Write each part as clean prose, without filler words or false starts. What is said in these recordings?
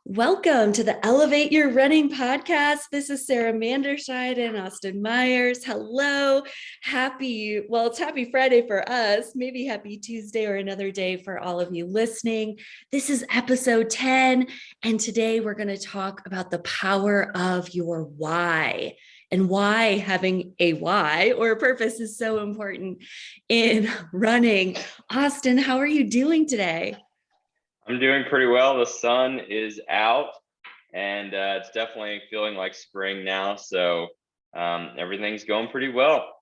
Welcome to the Elevate Your Running podcast. This is Sarah Manderscheid and Austin Myers. Hello. It's happy Friday for us, maybe happy Tuesday or another day for all of you listening. This is episode 10, and today we're going to talk about the power of your why and why having a why or a purpose is so important in running. Austin, how are you doing today? I'm doing pretty well. The sun is out and it's definitely feeling like spring now. So everything's going pretty well.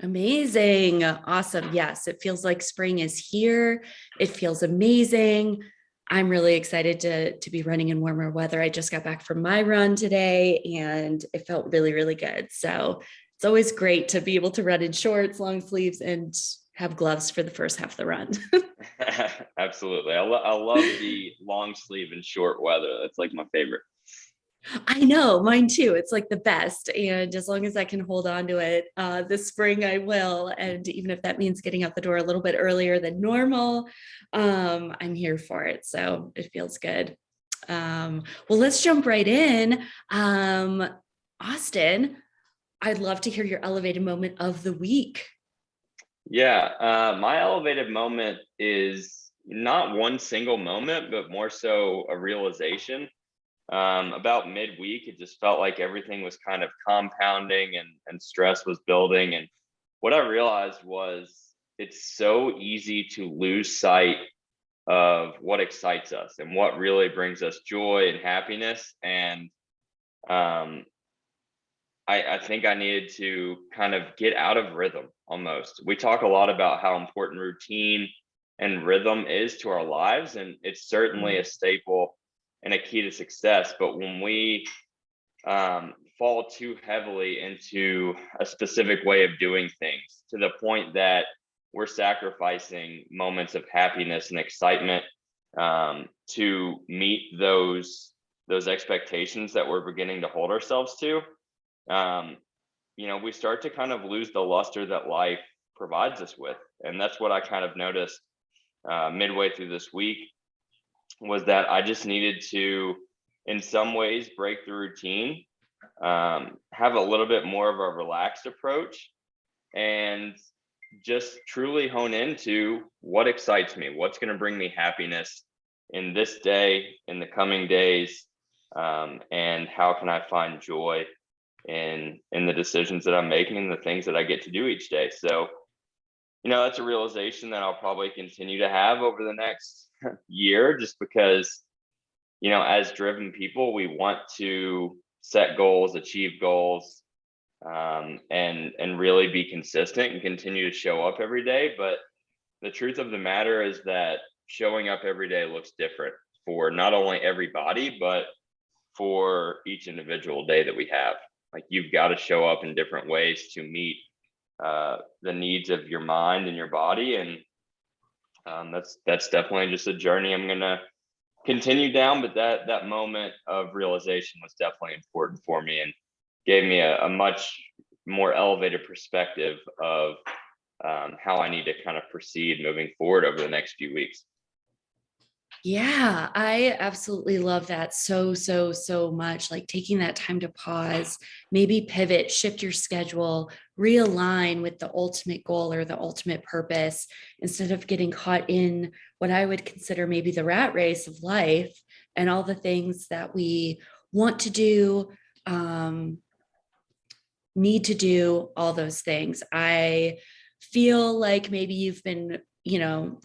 Amazing. Awesome. Yes, it feels like spring is here. It feels amazing. I'm really excited to be running in warmer weather. I just got back from my run today and it felt really, really good. So it's always great to be able to run in shorts, long sleeves, and have gloves for the first half of the run. Absolutely. I love the long sleeve and short weather. That's like my favorite. I know, mine too. It's like the best. And as long as I can hold on to it this spring, I will. And even if that means getting out the door a little bit earlier than normal, I'm here for it. So it feels good. Well, let's jump right in. Austin, I'd love to hear your elevated moment of the week. Yeah, my elevated moment is not one single moment, but more so a realization. About midweek, it just felt like everything was kind of compounding and stress was building. And what I realized was it's so easy to lose sight of what excites us and what really brings us joy and happiness. And um, I think I needed to kind of get out of rhythm almost. We talk a lot about how important routine and rhythm is to our lives, and it's certainly a staple and a key to success. But when we fall too heavily into a specific way of doing things to the point that we're sacrificing moments of happiness and excitement to meet those expectations that we're beginning to hold ourselves to, um, we start to kind of lose the luster that life provides us with. And that's what I kind of noticed midway through this week was that I just needed to, in some ways, break the routine, have a little bit more of a relaxed approach, and just truly hone into what excites me, what's going to bring me happiness in this day, in the coming days, and how can I find joy in the decisions that I'm making and the things that I get to do each day. So, that's a realization that I'll probably continue to have over the next year, just because, as driven people, we want to set goals, achieve goals, and really be consistent and continue to show up every day. But the truth of the matter is that showing up every day looks different for not only everybody, but for each individual day that we have. Like, you've got to show up in different ways to meet the needs of your mind and your body. And that's definitely just a journey I'm going to continue down. But that moment of realization was definitely important for me and gave me a much more elevated perspective of how I need to kind of proceed moving forward over the next few weeks. Yeah, I absolutely love that so much. Like taking that time to pause, maybe pivot, shift your schedule, realign with the ultimate goal or the ultimate purpose instead of getting caught in what I would consider maybe the rat race of life and all the things that we want to do, need to do, all those things. I feel like maybe you've been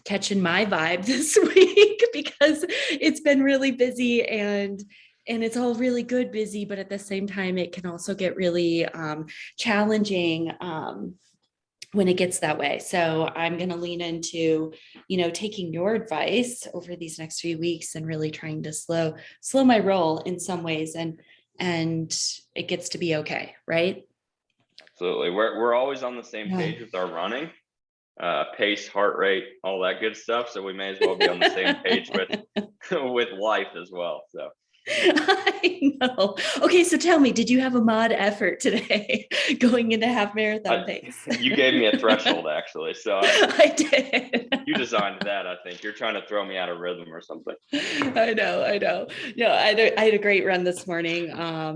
catching my vibe this week because it's been really busy and it's all really good busy, but at the same time it can also get really challenging when it gets that way. So I'm going to lean into taking your advice over these next few weeks and really trying to slow my roll in some ways, and it gets to be okay, right? Absolutely. We're always on the same page with our running, pace, heart rate, all that good stuff. So we may as well be on the same page with with life as well. So I know. Okay, so tell me, did you have a mod effort today going into half marathon pace? You gave me a threshold actually, so I did. you designed that. I think you're trying to throw me out of rhythm or something. I know, I know. No, I had a great run this morning.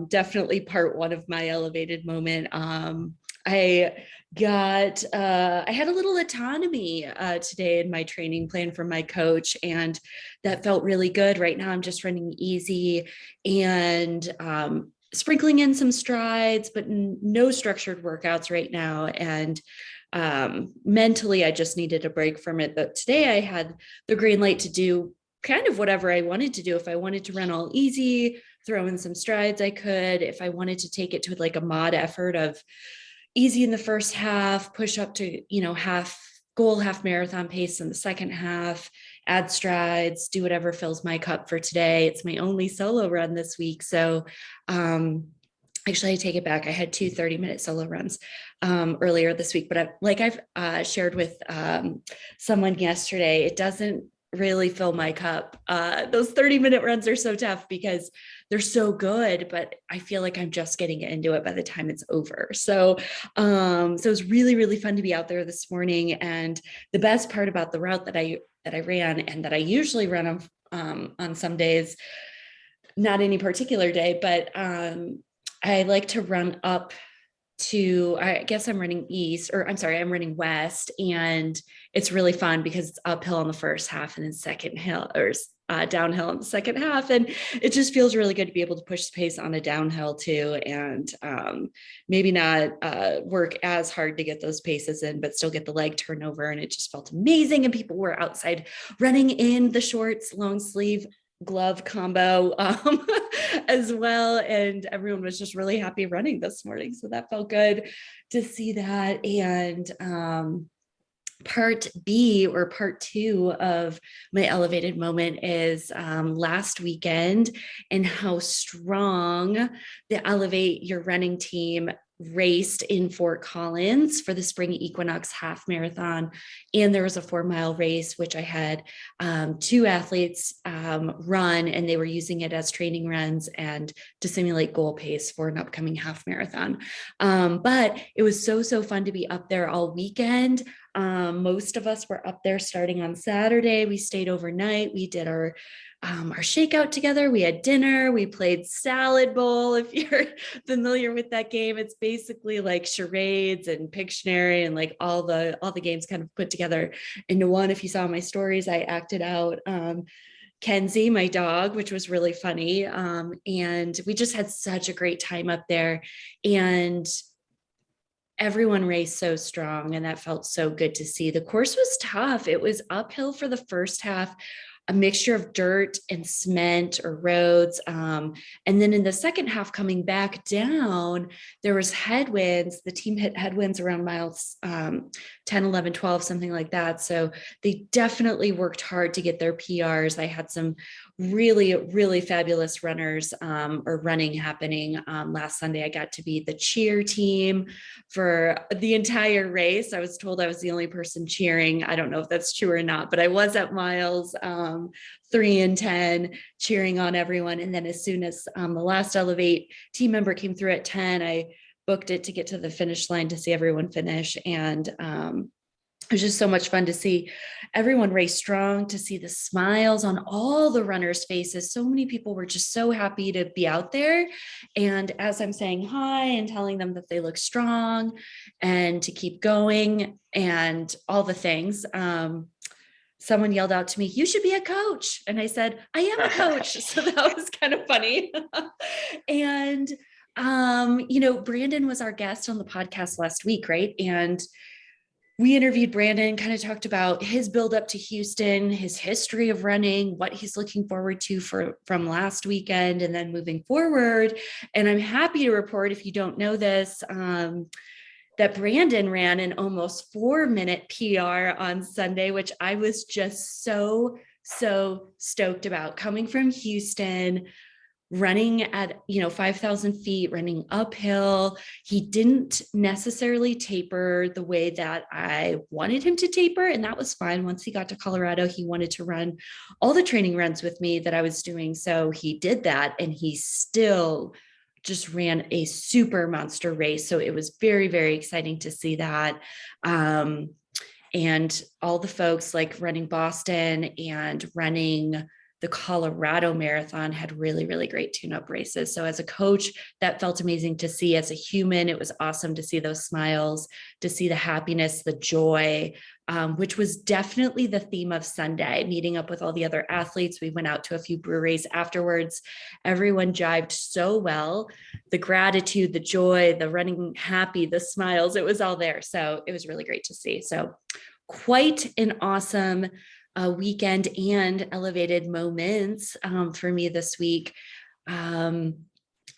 Definitely part one of my elevated moment. I I had a little autonomy today in my training plan from my coach, and that felt really good. Right now, I'm just running easy and sprinkling in some strides, but no structured workouts right now. And mentally, I just needed a break from it. But today, I had the green light to do kind of whatever I wanted to do. If I wanted to run all easy, throw in some strides, I could. If I wanted to take it to like a mod effort of easy in the first half, push up to, half marathon pace in the second half, add strides, do whatever fills my cup for today. It's my only solo run this week. So, actually, I take it back. I had two 30-minute solo runs earlier this week, but I've shared with someone yesterday, it doesn't really fill my cup. Those 30-minute runs are so tough because they're so good, but I feel like I'm just getting into it by the time it's over. So it was really, really fun to be out there this morning. And the best part about the route that I ran and that I usually run on some days, not any particular day, but I like to run up to, I guess I'm running east, or I'm sorry, I'm running west, and it's really fun because it's uphill in the first half and then second hill or downhill in the second half, and it just feels really good to be able to push the pace on a downhill too, and maybe not work as hard to get those paces in, but still get the leg turnover, and it just felt amazing. And people were outside running in the shorts, long sleeve glove combo as well, and everyone was just really happy running this morning, so that felt good to see that. And part B, or part two of my elevated moment, is last weekend and how strong the Elevate Your Running team raced in Fort Collins for the spring equinox half marathon. And there was a 4-mile race, which I had two athletes run, and they were using it as training runs and to simulate goal pace for an upcoming half marathon. But it was so fun to be up there all weekend. Most of us were up there starting on Saturday. We stayed overnight. We did our shakeout together. We had dinner. We played Salad Bowl. If you're familiar with that game, it's basically like charades and Pictionary and like all the games kind of put together into one. If you saw my stories, I acted out Kenzie, my dog, which was really funny. And we just had such a great time up there. And everyone raced so strong, and that felt so good to see. The course was tough. It was uphill for the first half, a mixture of dirt and cement or roads. And then in the second half, coming back down, there was headwinds. The team hit headwinds around miles 10, 11, 12, something like that. So they definitely worked hard to get their PRs. I had some really, really fabulous runners or running happening. Last Sunday, I got to be the cheer team for the entire race. I was told I was the only person cheering. I don't know if that's true or not, but I was at miles 3 and 10 cheering on everyone. And then as soon as the last Elevate team member came through at 10, I booked it to get to the finish line to see everyone finish. And it was just so much fun to see everyone race strong, to see the smiles on all the runners' faces. So many people were just so happy to be out there. And as I'm saying hi and telling them that they look strong and to keep going and all the things, someone yelled out to me, "You should be a coach." And I said, "I am a coach." So that was kind of funny. And, Brandon was our guest on the podcast last week, right? And we interviewed Brandon, kind of talked about his build up to Houston, his history of running, what he's looking forward to from last weekend, and then moving forward. And I'm happy to report, if you don't know this, that Brandon ran an almost 4-minute PR on Sunday, which I was just so stoked about. Coming from Houston, running at 5,000 feet, running uphill. He didn't necessarily taper the way that I wanted him to taper, and that was fine. Once he got to Colorado, he wanted to run all the training runs with me that I was doing, so he did that, and he still just ran a super monster race. So it was very, very exciting to see that. And all the folks like running Boston and running the Colorado Marathon had really, really great tune-up races. So as a coach, that felt amazing to see. As a human, it was awesome to see those smiles, to see the happiness, the joy, which was definitely the theme of Sunday. Meeting up with all the other athletes, we went out to a few breweries afterwards. Everyone jived so well. The gratitude, the joy, the running happy, the smiles, it was all there. So it was really great to see. So quite an awesome weekend and elevated moments for me this week. And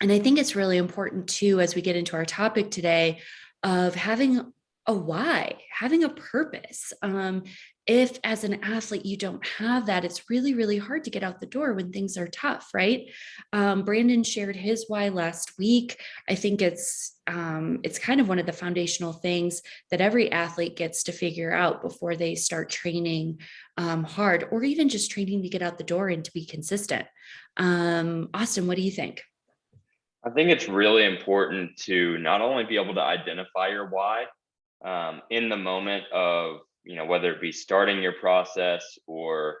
I think it's really important too, as we get into our topic today, of having a why, having a purpose. If as an athlete you don't have that, it's really, really hard to get out the door when things are tough, right? Brandon shared his why last week. I think it's kind of one of the foundational things that every athlete gets to figure out before they start training hard, or even just training to get out the door and to be consistent. Austin, what do you think? I think it's really important to not only be able to identify your why in the moment of, whether it be starting your process or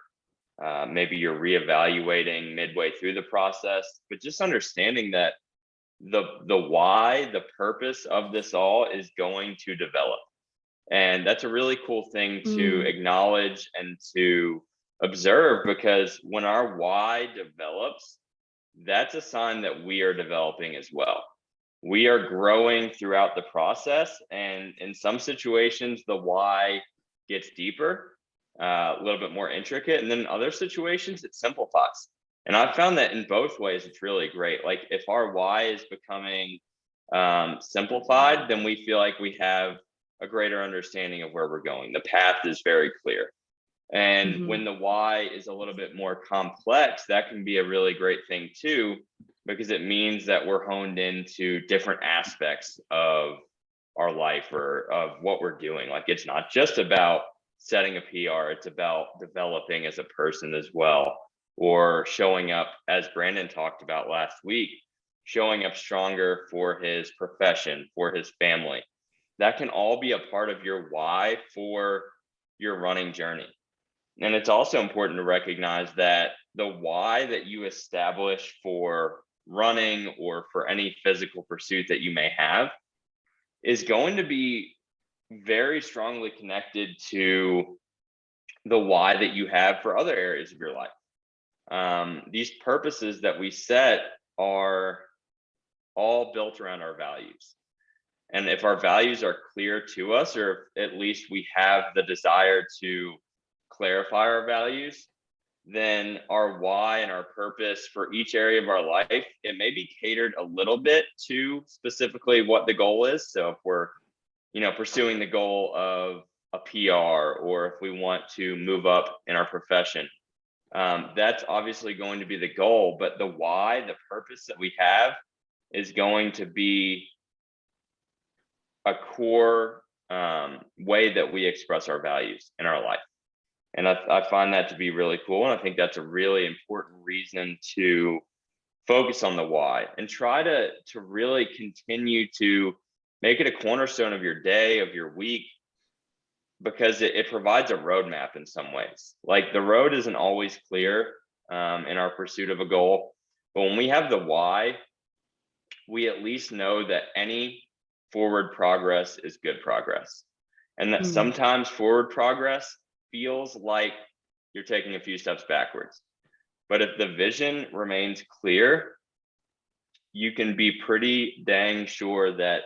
maybe you're reevaluating midway through the process, but just understanding that the why, the purpose of this all is going to develop. And that's a really cool thing to Mm, acknowledge and to observe, because when our why develops, that's a sign that we are developing as well. We are growing throughout the process. And in some situations, the why gets deeper, a little bit more intricate. And then in other situations, it simplifies. And I've found that in both ways, it's really great. Like if our why is becoming simplified, then we feel like we have a greater understanding of where we're going. The path is very clear. And when mhm. the why is a little bit more complex, that can be a really great thing too, because it means that we're honed into different aspects of our life or of what we're doing. Like it's not just about setting a PR, it's about developing as a person as well, or showing up, as Brandon talked about last week, showing up stronger for his profession, for his family. That can all be a part of your why for your running journey. And it's also important to recognize that the why that you establish for running or for any physical pursuit that you may have is going to be very strongly connected to the why that you have for other areas of your life. These purposes that we set are all built around our values. And if our values are clear to us, or if at least we have the desire to clarify our values, then our why and our purpose for each area of our life, it may be catered a little bit to specifically what the goal is. So if we're, pursuing the goal of a PR, or if we want to move up in our profession, that's obviously going to be the goal. But the why, the purpose that we have, is going to be a core way that we express our values in our life. And I find that to be really cool. And I think that's a really important reason to focus on the why and try to really continue to make it a cornerstone of your day, of your week, because it provides a roadmap in some ways. Like the road isn't always clear in our pursuit of a goal, but when we have the why, we at least know that any forward progress is good progress. And that Mm. sometimes forward progress feels like you're taking a few steps backwards. But if the vision remains clear, you can be pretty dang sure that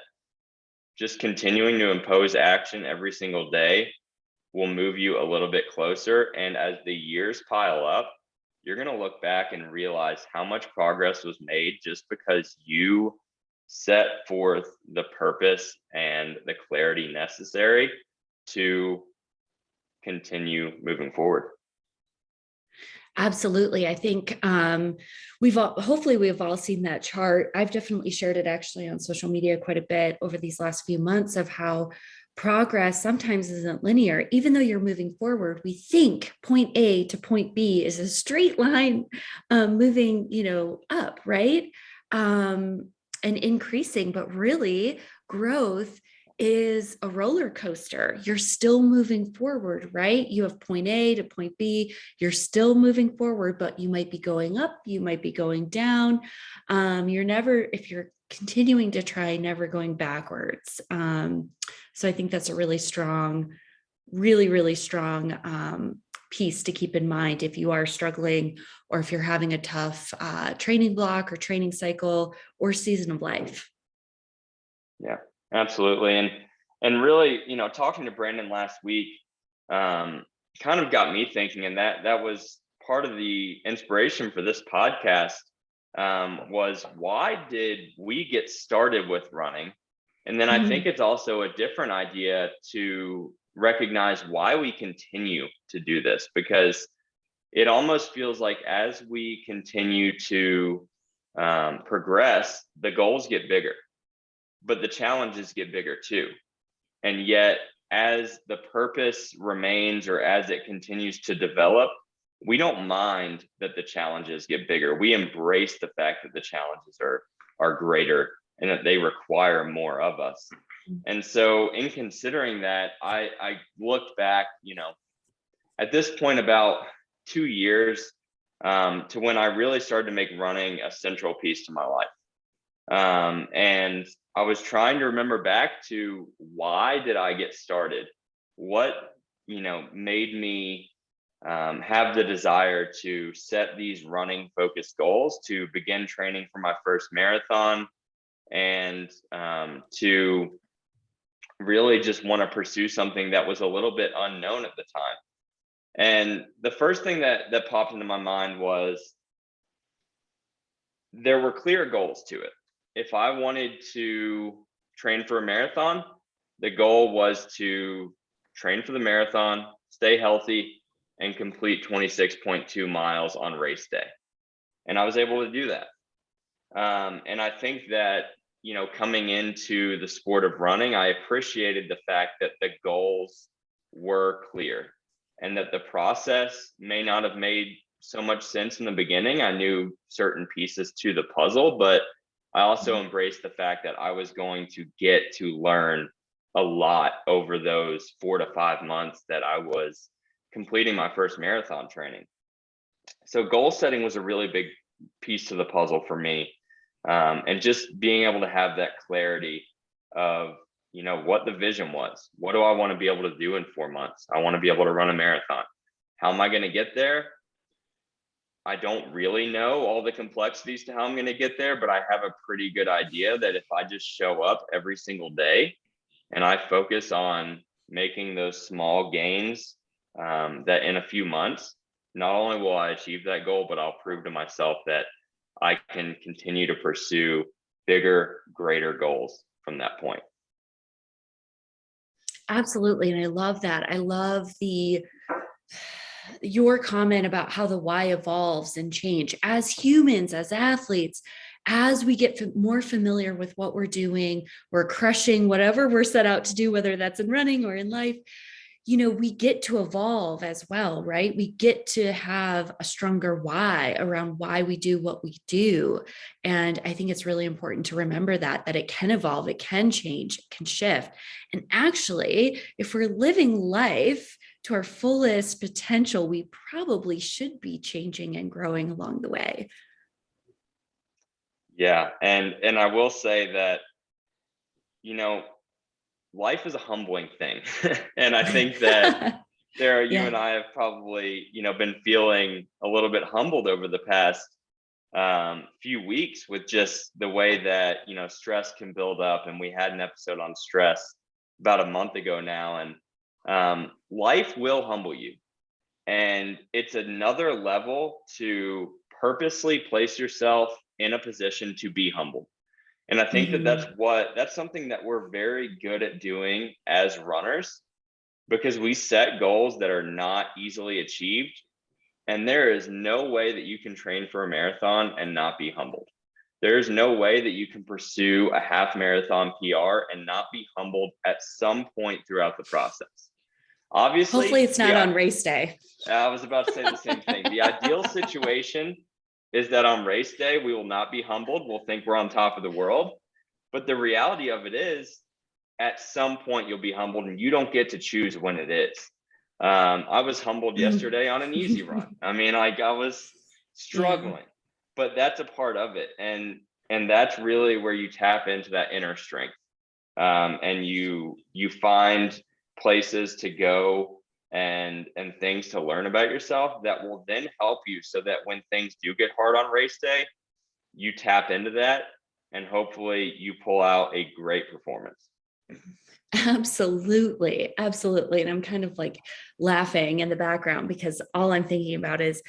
just continuing to impose action every single day will move you a little bit closer. And as the years pile up, you're going to look back and realize how much progress was made just because you set forth the purpose and the clarity necessary to continue moving forward. Absolutely. I think hopefully we've all seen that chart. I've definitely shared it actually on social media quite a bit over these last few months of how progress sometimes isn't linear. Even though you're moving forward, we think point A to point B is a straight line, moving, up, right? And increasing, but really growth is a roller coaster. You're still moving forward, right? You have point A to point B. You're still moving forward, but you might be going up, you might be going down. You're never, if you're continuing to try, never going backwards. So I think that's a really strong, really strong piece to keep in mind if you are struggling or if you're having a tough training block or training cycle or season of life. Yeah, absolutely. And really, talking to Brandon last week, kind of got me thinking, and that was part of the inspiration for this podcast, was why did we get started with running? And then I think it's also a different idea to recognize why we continue to do this, because it almost feels like as we continue to progress, the goals get bigger, but the challenges get bigger too. And yet, as the purpose remains or as it continues to develop, we don't mind that the challenges get bigger. We embrace the fact that the challenges are greater and that they require more of us. And so in considering that, I looked back, at this point about 2 years, to when I really started to make running a central piece to my life. And I was trying to remember back to why did I get started? What, made me have the desire to set these running focused goals, to begin training for my first marathon, and to really just want to pursue something that was a little bit unknown at the time. And the first thing that popped into my mind was there were clear goals to it. If I wanted to train for a marathon, the goal was to train for the marathon, stay healthy, and complete 26.2 miles on race day. And I was able to do that. And I think that, coming into the sport of running, I appreciated the fact that the goals were clear and that the process may not have made so much sense in the beginning. I knew certain pieces to the puzzle, but I also embraced the fact that I was going to get to learn a lot over those 4 to 5 months that I was completing my first marathon training. So goal setting was a really big piece to the puzzle for me. And just being able to have that clarity of, what the vision was. What do I want to be able to do in 4 months? I want to be able to run a marathon. How am I going to get there? I don't really know all the complexities to how I'm going to get there, but I have a pretty good idea that if I just show up every single day and I focus on making those small gains, that in a few months, not only will I achieve that goal, but I'll prove to myself that I can continue to pursue bigger, greater goals from that point. Absolutely. And I love that. I love your comment about how the why evolves and change as humans, as athletes, as we get more familiar with what we're doing, we're crushing whatever we're set out to do, whether that's in running or in life. We get to evolve as well, right? We get to have a stronger why around why we do what we do. And I think it's really important to remember that it can evolve, it can change, it can shift. And actually, if we're living life to our fullest potential, we probably should be changing and growing along the way. Yeah. And I will say that, life is a humbling thing. And I think that Sarah, you Yeah. and I have probably, been feeling a little bit humbled over the past few weeks with just the way that, stress can build up. And we had an episode on stress about a month ago now. And life will humble you. And it's another level to purposely place yourself in a position to be humbled. And I think that that's something that we're very good at doing as runners, because we set goals that are not easily achieved. And there is no way that you can train for a marathon and not be humbled. There's no way that you can pursue a half marathon PR and not be humbled at some point throughout the process. Hopefully Obviously, it's not on race day. I was about to say the same thing. The ideal situation is that on race day, we will not be humbled. We'll think we're on top of the world. But the reality of it is, at some point, you'll be humbled and you don't get to choose when it is. I was humbled yesterday on an easy run. I mean, like I was struggling, but that's a part of it. And that's really where you tap into that inner strength. And you find places to go and things to learn about yourself that will then help you so that when things do get hard on race day, you tap into that and hopefully you pull out a great performance. Absolutely. Absolutely. And I'm kind of like laughing in the background because all I'm thinking about is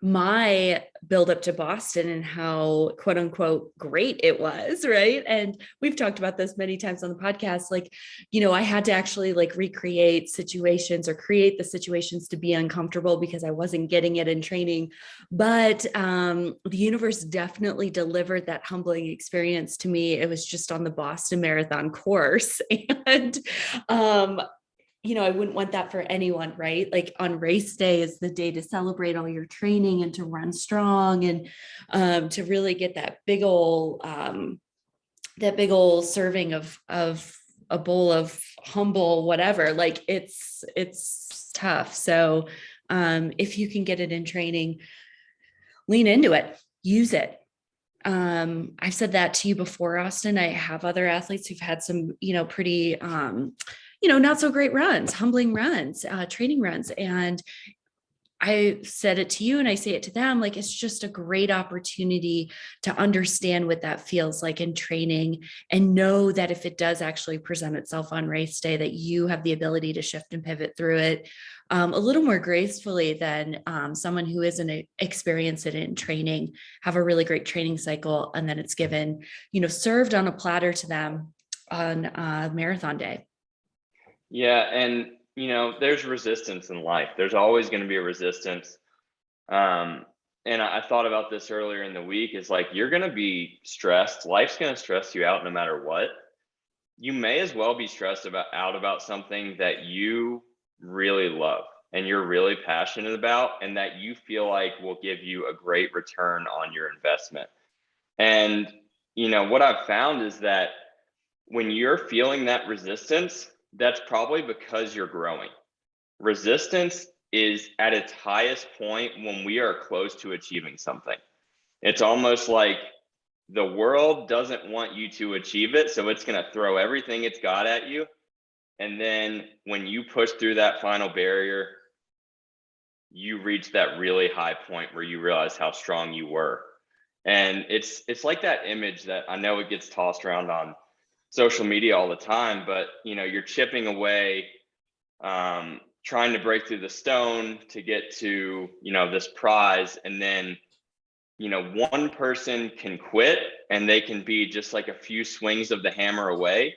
my build up to Boston and how quote unquote great it was. Right. And we've talked about this many times on the podcast. Like, I had to actually like recreate situations or create the situations to be uncomfortable because I wasn't getting it in training. But the universe definitely delivered that humbling experience to me. It was just on the Boston Marathon course. And I wouldn't want that for anyone, right? Like on race day is the day to celebrate all your training and to run strong and to really get that big old serving of a bowl of humble whatever. Like it's tough. So if you can get it in training, lean into it, use it. I've said that to you before, Austin. I have other athletes who've had some, pretty not so great runs, humbling runs, training runs. And I said it to you and I say it to them, like, it's just a great opportunity to understand what that feels like in training and know that if it does actually present itself on race day, that you have the ability to shift and pivot through it a little more gracefully than someone who isn't experienced it in training, have a really great training cycle. And then it's given, served on a platter to them on marathon day. Yeah. And, there's resistance in life. There's always going to be a resistance. And I thought about this earlier in the week is like, you're going to be stressed. Life's going to stress you out no matter what. You may as well be stressed about something that you really love and you're really passionate about and that you feel like will give you a great return on your investment. And, what I've found is that when you're feeling that resistance, that's probably because you're growing. Resistance is at its highest point when we are close to achieving something. It's almost like the world doesn't want you to achieve it, so it's going to throw everything it's got at you. And then when you push through that final barrier, you reach that really high point where you realize how strong you were. And it's like that image that I know it gets tossed around on social media all the time, but you're chipping away, trying to break through the stone to get to this prize, and then one person can quit and they can be just like a few swings of the hammer away,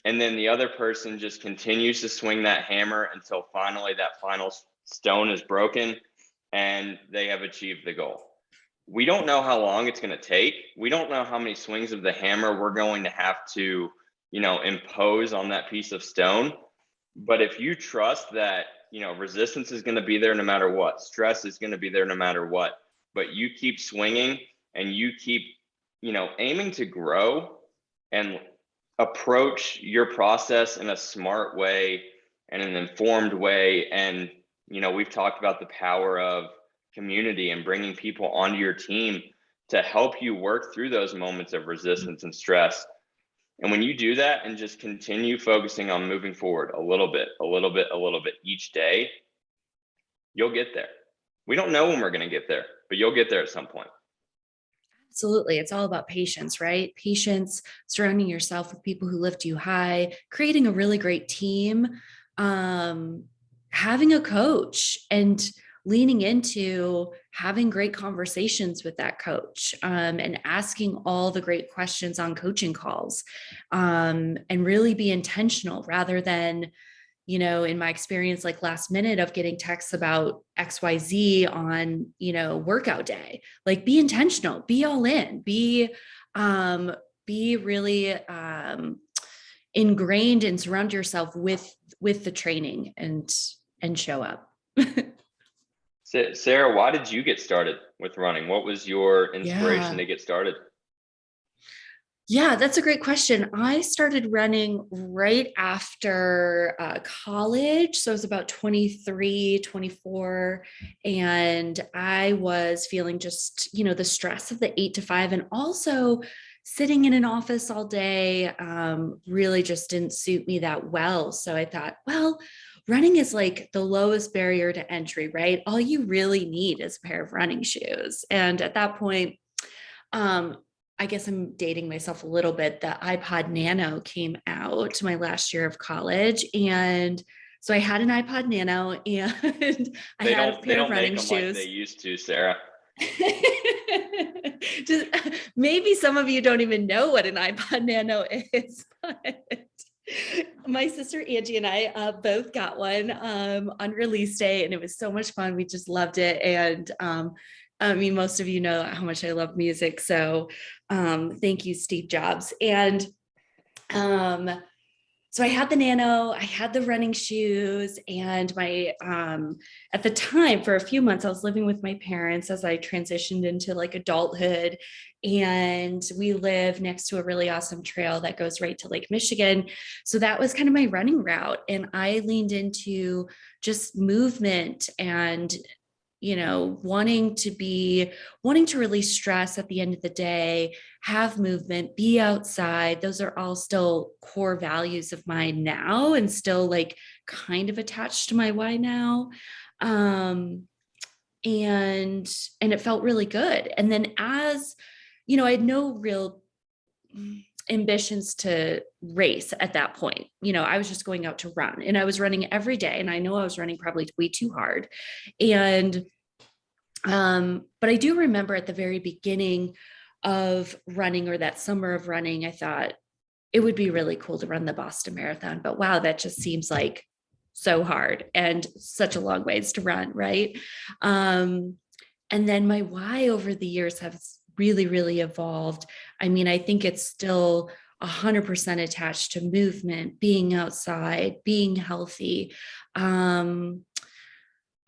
and then the other person just continues to swing that hammer until finally that final stone is broken and they have achieved the goal. We don't know how long it's going to take. We don't know how many swings of the hammer we're going to have to, impose on that piece of stone. But if you trust that, resistance is going to be there no matter what, stress is going to be there no matter what, but you keep swinging and you keep, aiming to grow and approach your process in a smart way and an informed way. And, we've talked about the power of community and bringing people onto your team to help you work through those moments of resistance and stress. And when you do that and just continue focusing on moving forward a little bit each day, you'll get there. We don't know when we're going to get there, but you'll get there at some point. Absolutely. It's all about patience, right? Patience, surrounding yourself with people who lift you high, creating a really great team, having a coach and leaning into having great conversations with that coach and asking all the great questions on coaching calls and really be intentional rather than, in my experience, like last minute of getting texts about XYZ on, workout day. Like be intentional, be all in, be really ingrained and surround yourself with the training and show up. Sarah, why did you get started with running? What was your inspiration Yeah. to get started? Yeah, that's a great question. I started running right after college. So I was about 23, 24. And I was feeling just, the stress of the 8 to 5 and also sitting in an office all day really just didn't suit me that well. So I thought, well, running is like the lowest barrier to entry, right? All you really need is a pair of running shoes. And at that point, um, I guess I'm dating myself a little bit. The iPod Nano came out my last year of college. And so I had an iPod Nano and I They had a don't they pair of don't make running them like they shoes. used to, Sarah. Just, maybe some of you don't even know what an iPod Nano is, but my sister Angie and I both got one on release day, and it was so much fun. We just loved it. And I mean, most of you know how much I love music. So thank you, Steve Jobs. And um, so I had the Nano, I had the running shoes, and my at the time for a few months I was living with my parents as I transitioned into like adulthood, and we live next to a really awesome trail that goes right to Lake Michigan. So that was kind of my running route, and I leaned into just movement and wanting to release stress at the end of the day, have movement, be outside. Those are all still core values of mine now and still like kind of attached to my why now. Um, and it felt really good. And then as I had no real ambitions to race at that point. I was just going out to run, and I was running every day, and I know I was running probably way too hard. And but I do remember at the very beginning of running, or that summer of running, I thought it would be really cool to run the Boston Marathon. But wow, that just seems like so hard and such a long ways to run, right? Um, and then my why over the years has really, really evolved. I mean, I think it's still 100% attached to movement, being outside, being healthy. Um,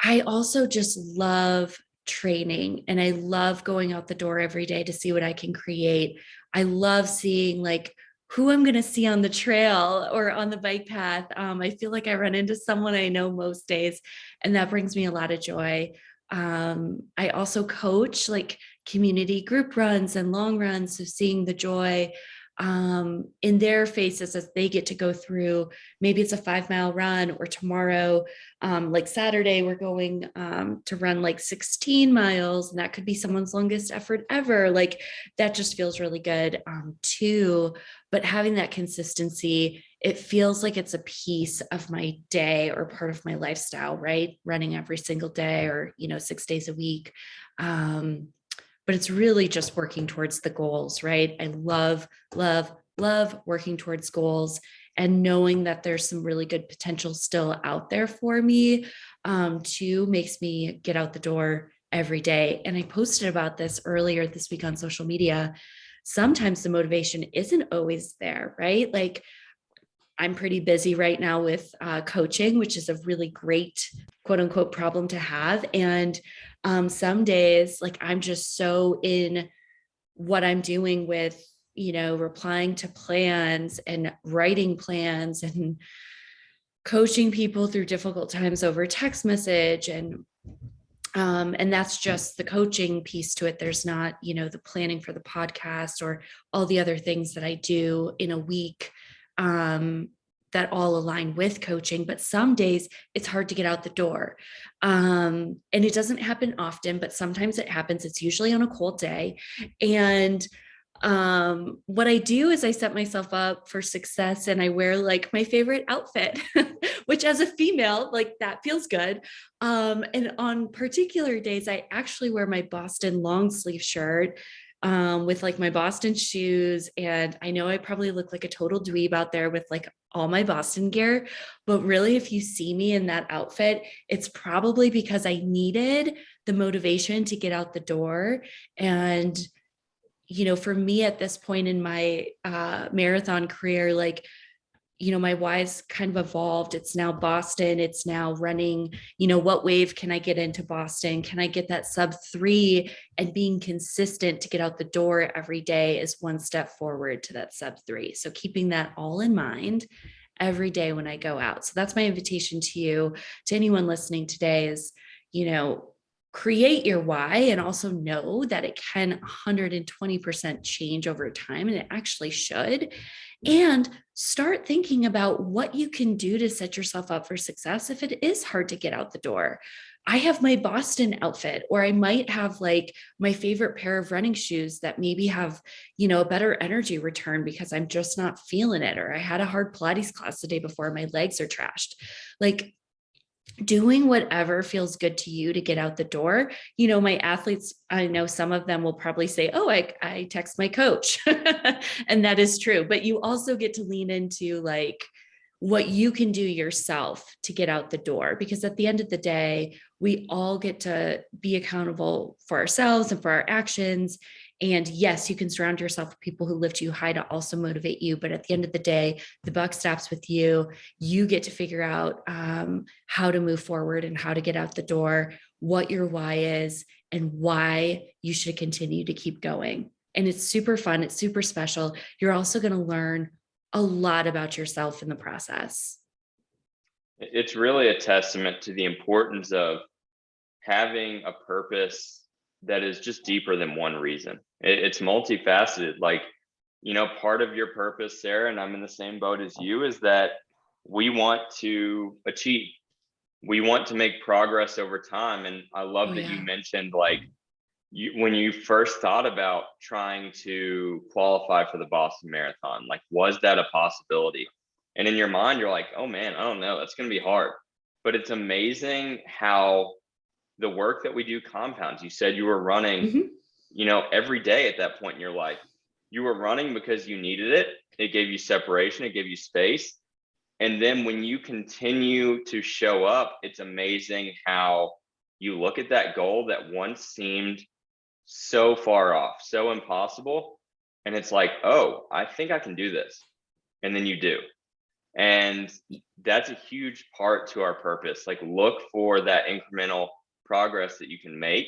I also just love training, and I love going out the door every day to see what I can create. I love seeing like who I'm going to see on the trail or on the bike path. I feel like I run into someone I know most days, and that brings me a lot of joy. I also coach like community group runs and long runs. So seeing the joy in their faces as they get to go through, maybe it's a 5 mile run, or tomorrow, like Saturday, we're going to run like 16 miles, and that could be someone's longest effort ever. Like that just feels really good too. But having that consistency, it feels like it's a piece of my day or part of my lifestyle, right? Running every single day, or 6 days a week. But it's really just working towards the goals, right? I love, love, love working towards goals, and knowing that there's some really good potential still out there for me too makes me get out the door every day. And I posted about this earlier this week on social media. Sometimes the motivation isn't always there, right? Like I'm pretty busy right now with coaching, which is a really great quote unquote problem to have. And some days, like I'm just so in what I'm doing with, replying to plans and writing plans and coaching people through difficult times over text message. And that's just the coaching piece to it. There's not, the planning for the podcast or all the other things that I do in a week that all align with coaching. But some days it's hard to get out the door. And it doesn't happen often, but sometimes it happens. It's usually on a cold day. And what I do is I set myself up for success, and I wear like my favorite outfit, which as a female, like that feels good. And on particular days, I actually wear my Boston long sleeve shirt. with like my Boston shoes. And I know I probably look like a total dweeb out there with like all my Boston gear, but really, if you see me in that outfit, it's probably because I needed the motivation to get out the door. And, for me at this point in my marathon career, like, my why's kind of evolved. It's now Boston. It's now running, what wave can I get into Boston? Can I get that sub 3? And being consistent to get out the door every day is one step forward to that sub 3. So keeping that all in mind every day when I go out. So that's my invitation to you, to anyone listening today is, create your why and also know that it can 120% change over time, and it actually should. And start thinking about what you can do to set yourself up for success if it is hard to get out the door. I have my Boston outfit, or I might have like my favorite pair of running shoes that maybe have, a better energy return because I'm just not feeling it. Or I had a hard Pilates class the day before, my legs are trashed. Like, doing whatever feels good to you to get out the door. My athletes, I know some of them will probably say, oh, I text my coach. And that is true. But you also get to lean into like what you can do yourself to get out the door. Because at the end of the day, we all get to be accountable for ourselves and for our actions. And yes, you can surround yourself with people who lift you high to also motivate you. But at the end of the day, the buck stops with you. You get to figure out how to move forward and how to get out the door, what your why is, and why you should continue to keep going. And it's super fun. It's super special. You're also going to learn a lot about yourself in the process. It's really a testament to the importance of having a purpose that is just deeper than one reason. It's multifaceted. Like, part of your purpose, Sarah, and I'm in the same boat as you, is that we want to achieve. We want to make progress over time. And I love Oh, that you yeah. mentioned, like, when you first thought about trying to qualify for the Boston Marathon, like, was that a possibility? And in your mind, you're like, oh man, I don't know. That's going to be hard. But it's amazing how the work that we do compounds. You said you were running, Mm-hmm. every day at that point in your life. You were running because you needed it. It gave you separation, it gave you space. And then when you continue to show up, it's amazing how you look at that goal that once seemed so far off, so impossible. And it's like, oh, I think I can do this. And then you do. And that's a huge part to our purpose. Like, look for that incremental progress that you can make,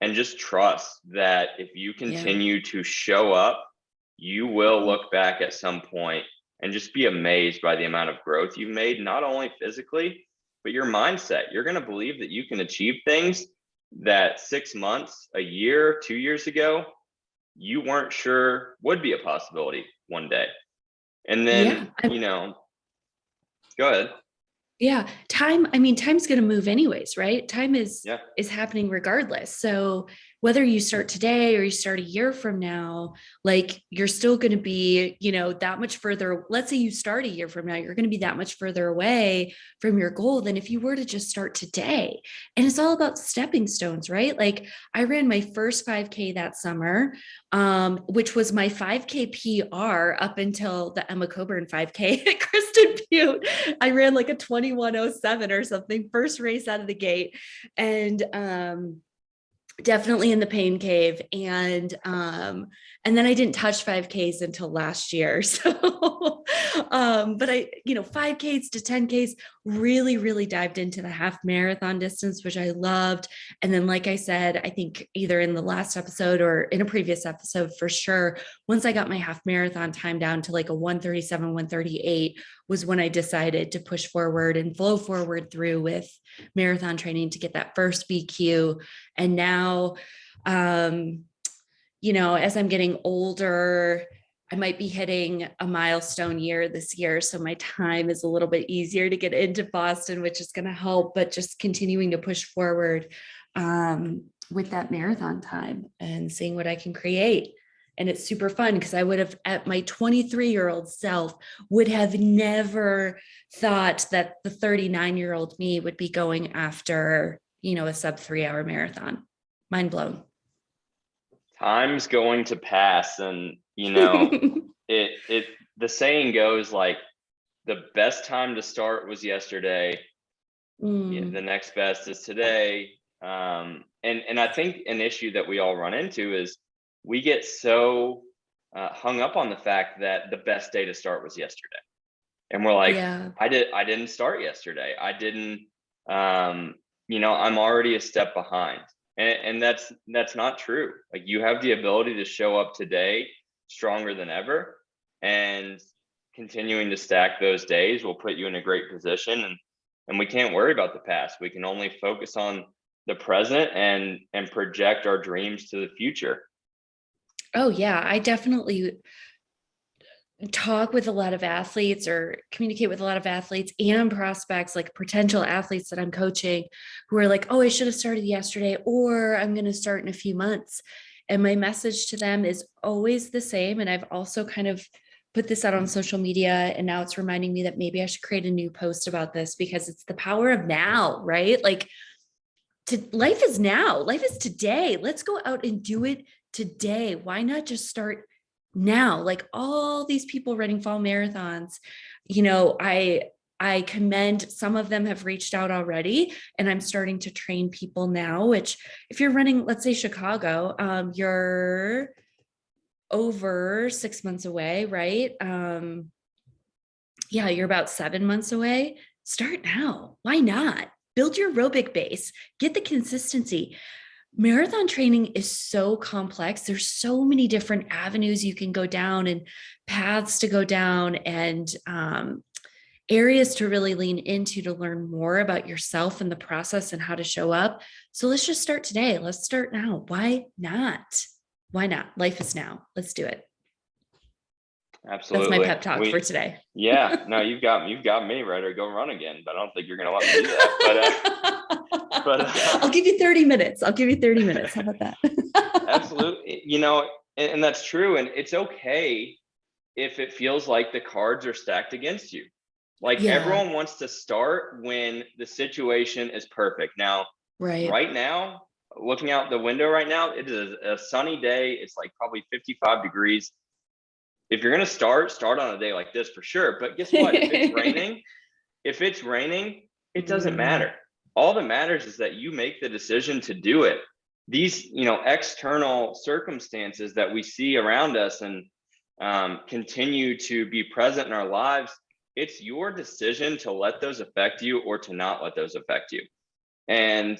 and just trust that if you Yeah. continue to show up, you will look back at some point and just be amazed by the amount of growth you've made, not only physically, but your mindset. You're going to believe that you can achieve things that 6 months, a year, 2 years ago, you weren't sure would be a possibility one day. And Yeah. then, go ahead. Yeah. Time's going to move anyways, right? Time is Yeah. happening regardless. So whether you start today or you start a year from now, like, you're still going to be, that much further. Let's say you start a year from now, you're going to be that much further away from your goal than if you were to just start today. And it's all about stepping stones, right? Like, I ran my first 5K that summer, which was my 5K PR up until the Emma Coburn 5K at Kristen Butte. I ran like a 21:07 or something, first race out of the gate. And definitely in the pain cave. And then I didn't touch 5Ks until last year. So but I, 5Ks to 10Ks, really, really dived into the half marathon distance, which I loved. And then, like I said, I think either in the last episode or in a previous episode, for sure, once I got my half marathon time down to like a 137, 138, was when I decided to push forward and flow forward through with marathon training to get that first BQ. And now, as I'm getting older, I might be hitting a milestone year this year. So my time is a little bit easier to get into Boston, which is going to help, but just continuing to push forward with that marathon time and seeing what I can create. And it's super fun because I would have, at my 23-year-old self, would have never thought that the 39-year-old me would be going after, a sub 3 hour marathon. Mind blown. Time's going to pass, and the saying goes like, the best time to start was yesterday. The next best is today. And I think an issue that we all run into is we get so hung up on the fact that the best day to start was yesterday, and we're like, Yeah. I didn't start yesterday. I didn't. I'm already a step behind, and that's not true. Like, you have the ability to show up today stronger than ever, and continuing to stack those days will put you in a great position. And we can't worry about the past. We can only focus on the present and project our dreams to the future. Oh yeah, I definitely talk with a lot of athletes or communicate with a lot of athletes and prospects, like potential athletes that I'm coaching, who are like, oh, I should have started yesterday, or I'm going to start in a few months. And my message to them is always the same. And I've also kind of put this out on social media, and now it's reminding me that maybe I should create a new post about this, because it's the power of now, right? Like, life is now, life is today. Let's go out and do it today. Why not just start now? Like all these people running fall marathons, I commend, some of them have reached out already, and I'm starting to train people now, which if you're running, let's say Chicago, you're over 6 months away, right? Yeah, you're about 7 months away. Start now. Why not? Build your aerobic base, get the consistency. Marathon training is so complex. There's so many different avenues you can go down and paths to go down, and areas to really lean into to learn more about yourself and the process and how to show up. So let's just start today. Let's start now. Why not? Why not? Life is now. Let's do it. Absolutely. That's my pep talk for today. Yeah, no, you've got me ready to go run again, but I don't think you're going to let me do that. But I'll give you 30 minutes. How about that? Absolutely. And that's true. And it's okay if it feels like the cards are stacked against you. Like, everyone wants to start when the situation is perfect. Now, right now, looking out the window right now, it is a sunny day. It's like probably 55 degrees. If you're going to start on a day like this for sure. But guess what? If it's raining, it doesn't matter. All that matters is that you make the decision to do it. These, external circumstances that we see around us and continue to be present in our lives, it's your decision to let those affect you or to not let those affect you. And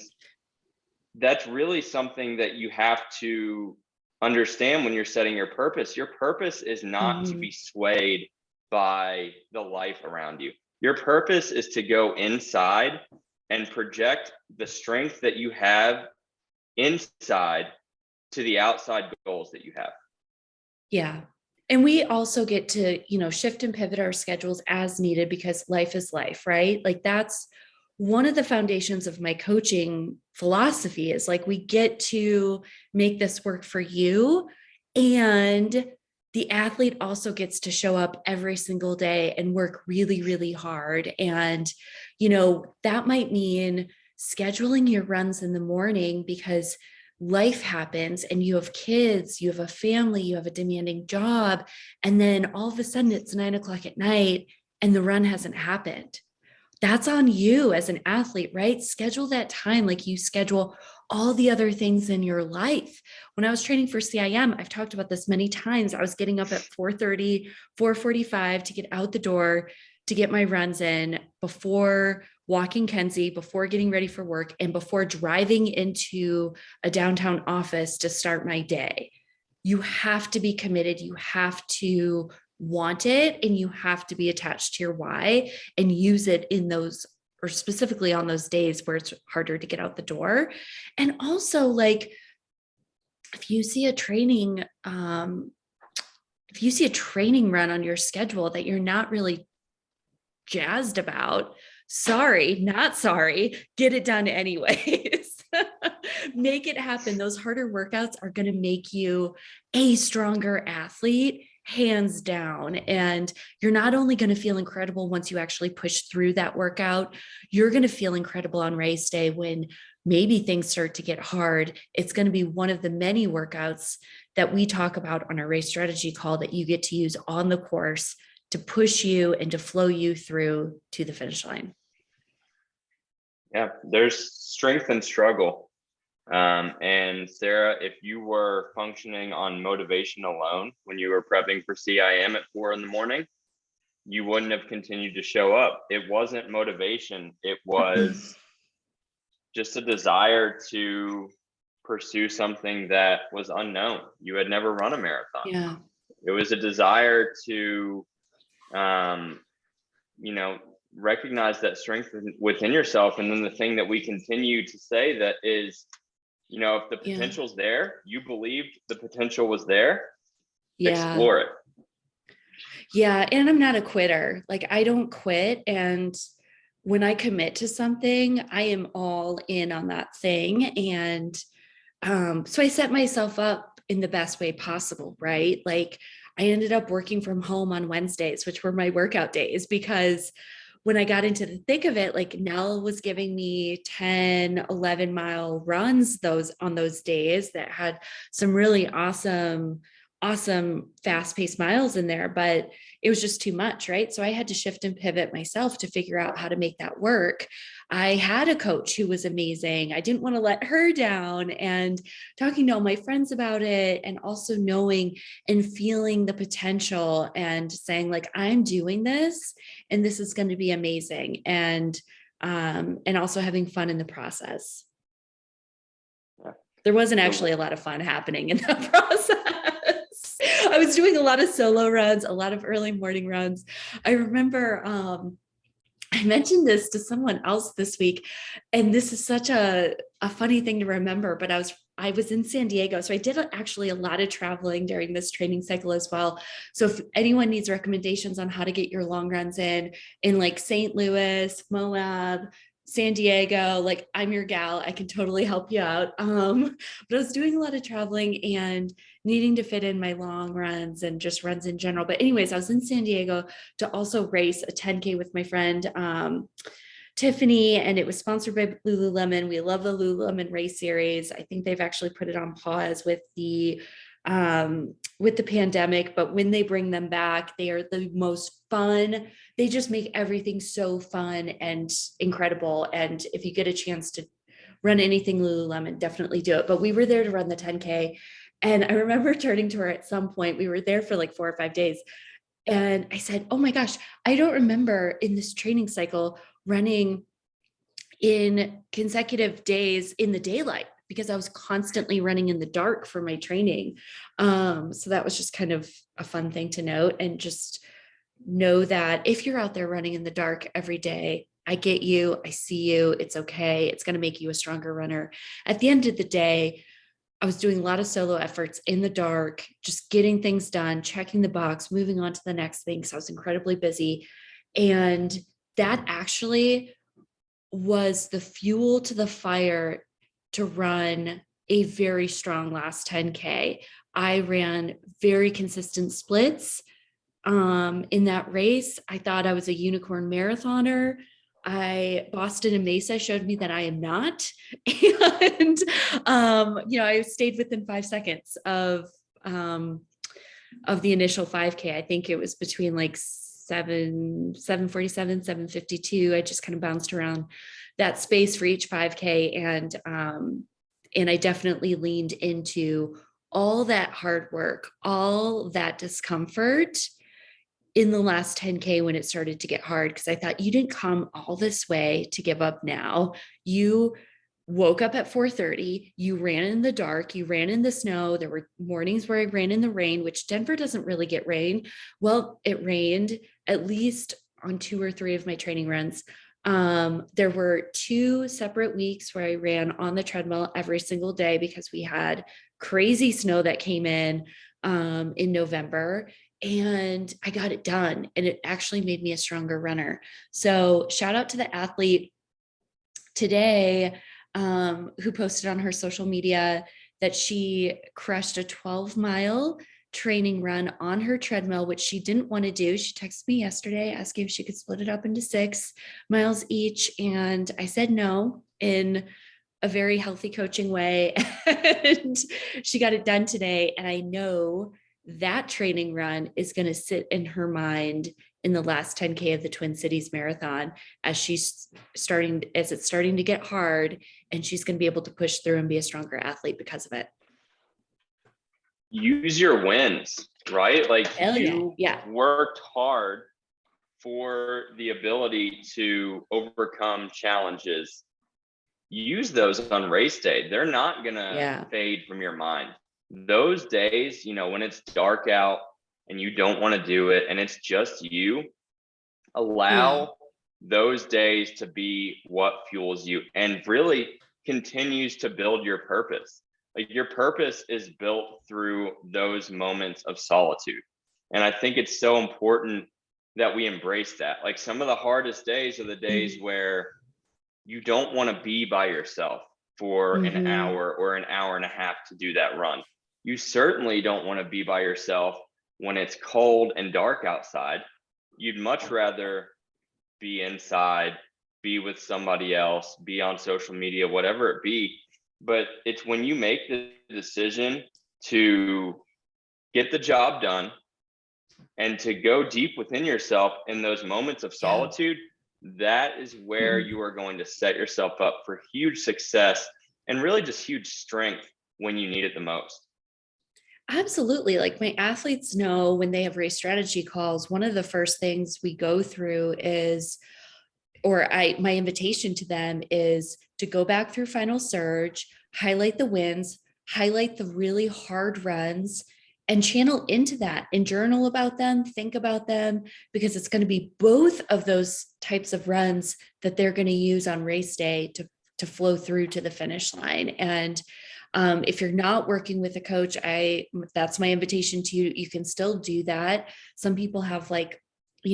that's really something that you have to understand when you're setting your purpose. Your purpose is not to be swayed by the life around you. Your purpose is to go inside and project the strength that you have inside to the outside goals that you have. Yeah. And we also get to, shift and pivot our schedules as needed, because life is life, right? Like, that's one of the foundations of my coaching philosophy, is like, we get to make this work for you. And the athlete also gets to show up every single day and work really, really hard. And, that might mean scheduling your runs in the morning, because life happens and you have kids, you have a family, you have a demanding job. And then all of a sudden it's 9:00 at night and the run hasn't happened. That's on you as an athlete, right? Schedule that time like you schedule all the other things in your life. When I was training for CIM, I've talked about this many times. I was getting up at 4:30, 4:45 to get out the door, to get my runs in before walking Kenzie, before getting ready for work, and before driving into a downtown office to start my day. You have to be committed. You have to want it, and you have to be attached to your why and use it in those, or specifically on those days where it's harder to get out the door. And also, like, if you see a training run on your schedule that you're not really jazzed about, sorry, not sorry, get it done anyways. Make it happen. Those harder workouts are going to make you a stronger athlete hands down. And you're not only going to feel incredible once you actually push through that workout, you're going to feel incredible on race day when maybe things start to get hard. It's going to be one of the many workouts that we talk about on our race strategy call that you get to use on the course to push you and to flow you through to the finish line. Yeah, there's strength and struggle. And Sarah, if you were functioning on motivation alone when you were prepping for CIM at 4 a.m, you wouldn't have continued to show up. It wasn't motivation. It was just a desire to pursue something that was unknown. You had never run a marathon. Yeah. It was a desire to, recognize that strength within yourself. And then the thing that we continue to say that is, if the potential's there, you believed the potential was there, explore it. Yeah. And I'm not a quitter. Like, I don't quit. And when I commit to something, I am all in on that thing. And so I set myself up in the best way possible, right? Like, I ended up working from home on Wednesdays, which were my workout days, because when I got into the thick of it, like, Nell was giving me 10, 11 mile runs on those days that had some really awesome fast-paced miles in there, but it was just too much, right? So I had to shift and pivot myself to figure out how to make that work. I had a coach who was amazing. I didn't want to let her down, and talking to all my friends about it, and also knowing and feeling the potential and saying, like, I'm doing this and this is going to be amazing. And also having fun in the process. There wasn't actually a lot of fun happening in that process. I was doing a lot of solo runs, a lot of early morning runs. I remember I mentioned this to someone else this week, and this is such a funny thing to remember, but I was in San Diego. So I did actually a lot of traveling during this training cycle as well. So if anyone needs recommendations on how to get your long runs in like St. Louis, Moab, San Diego, like, I'm your gal. I can totally help you out. But I was doing a lot of traveling and needing to fit in my long runs and just runs in general. But anyways, I was in San Diego to also race a 10K with my friend, Tiffany, and it was sponsored by Lululemon. We love the Lululemon race series. I think they've actually put it on pause with the pandemic, but when they bring them back, they are the most fun. They just make everything so fun and incredible. And if you get a chance to run anything Lululemon, definitely do it. But we were there to run the 10K. And I remember turning to her at some point, we were there for like 4 or 5 days. And I said, oh my gosh, I don't remember in this training cycle running in consecutive days in the daylight, because I was constantly running in the dark for my training. So that was just kind of a fun thing to note, and just know that if you're out there running in the dark every day, I get you, I see you, it's okay. It's going to make you a stronger runner. At the end of the day, I was doing a lot of solo efforts in the dark, just getting things done, checking the box, moving on to the next thing. So I was incredibly busy. And that actually was the fuel to the fire to run a very strong last 10K. I ran very consistent splits in that race. I thought I was a unicorn marathoner. Boston and Mesa showed me that I am not. And, I stayed within 5 seconds of the initial 5K. I think it was between like 7:47, 7:52. I just kind of bounced around that space for each 5K. And I definitely leaned into all that hard work, all that discomfort in the last 10K when it started to get hard, because I thought, you didn't come all this way to give up now. You woke up at 4:30, you ran in the dark, you ran in the snow. There were mornings where I ran in the rain, which Denver doesn't really get rain. Well, it rained at least on 2 or 3 of my training runs. There were 2 separate weeks where I ran on the treadmill every single day because we had crazy snow that came in November, and I got it done, and it actually made me a stronger runner. So shout out to the athlete today who posted on her social media that she crushed a 12-mile training run on her treadmill, which she didn't want to do. She texted me yesterday asking if she could split it up into 6 miles each. And I said no in a very healthy coaching way. And she got it done today. And I know that training run is going to sit in her mind in the last 10K of the Twin Cities Marathon as it's starting to get hard, and she's going to be able to push through and be a stronger athlete because of it. Use your wins, right? Like Hell you yeah. worked hard for the ability to overcome challenges. Use those on race day. They're not gonna fade from your mind. Those days, when it's dark out and you don't want to do it and it's just you, allow those days to be what fuels you and really continues to build your purpose. Like your purpose is built through those moments of solitude. And I think it's so important that we embrace that. Like some of the hardest days are the days where you don't want to be by yourself for an hour or an hour and a half to do that run. You certainly don't want to be by yourself when it's cold and dark outside. You'd much rather be inside, be with somebody else, be on social media, whatever it be. But it's when you make the decision to get the job done and to go deep within yourself in those moments of solitude, that is where you are going to set yourself up for huge success and really just huge strength when you need it the most. Absolutely. Like my athletes know when they have race strategy calls, one of the first things we go through is, my invitation to them is to go back through Final Surge, highlight the wins, highlight the really hard runs, and channel into that and journal about them, think about them, because it's going to be both of those types of runs that they're going to use on race day to flow through to the finish line. And if you're not working with a coach, that's my invitation to you. You can still do that. Some people have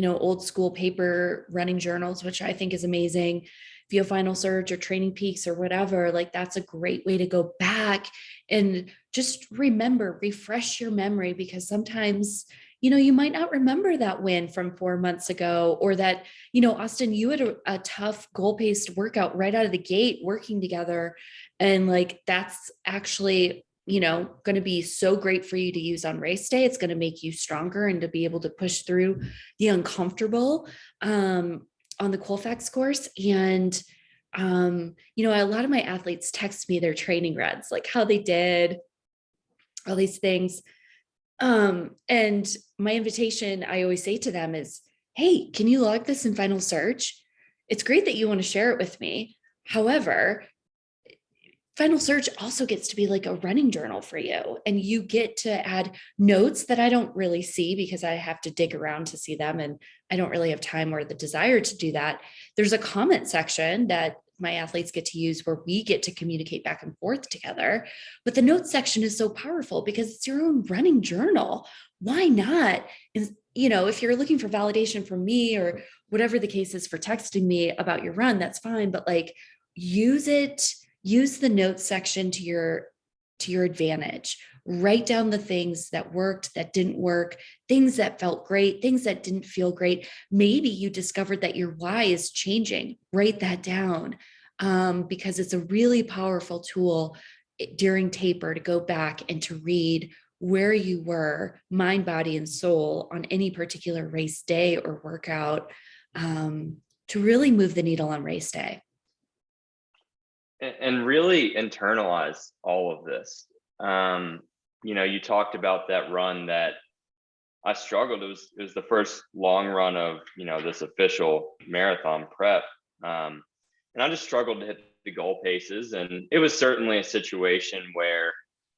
old school paper running journals, which I think is amazing. If you have Final Surge or Training Peaks or whatever, that's a great way to go back and just refresh your memory, because sometimes, you might not remember that win from 4 months ago, or that, Austin, you had a tough goal-paced workout right out of the gate working together. And that's actually going to be so great for you to use on race day. It's going to make you stronger and to be able to push through the uncomfortable on the Colfax course. And, a lot of my athletes text me their training runs, like how they did all these things. And my invitation, I always say to them is, hey, can you log this in Final Surge? It's great that you want to share it with me. However, Final Surge also gets to be like a running journal for you. And you get to add notes that I don't really see because I have to dig around to see them. And I don't really have time or the desire to do that. There's a comment section that my athletes get to use where we get to communicate back and forth together. But the notes section is so powerful because it's your own running journal. Why not? If you're looking for validation from me or whatever the case is for texting me about your run, that's fine. But use the notes section to your advantage. Write down the things that worked, that didn't work, things that felt great, things that didn't feel great. Maybe you discovered that your why is changing. Write that down, because it's a really powerful tool during taper to go back and to read where you were, mind, body, and soul on any particular race day or workout, to really move the needle on race day. And really internalize all of this. You talked about that run that I struggled. It was the first long run of, this official marathon prep. And I just struggled to hit the goal paces. And it was certainly a situation where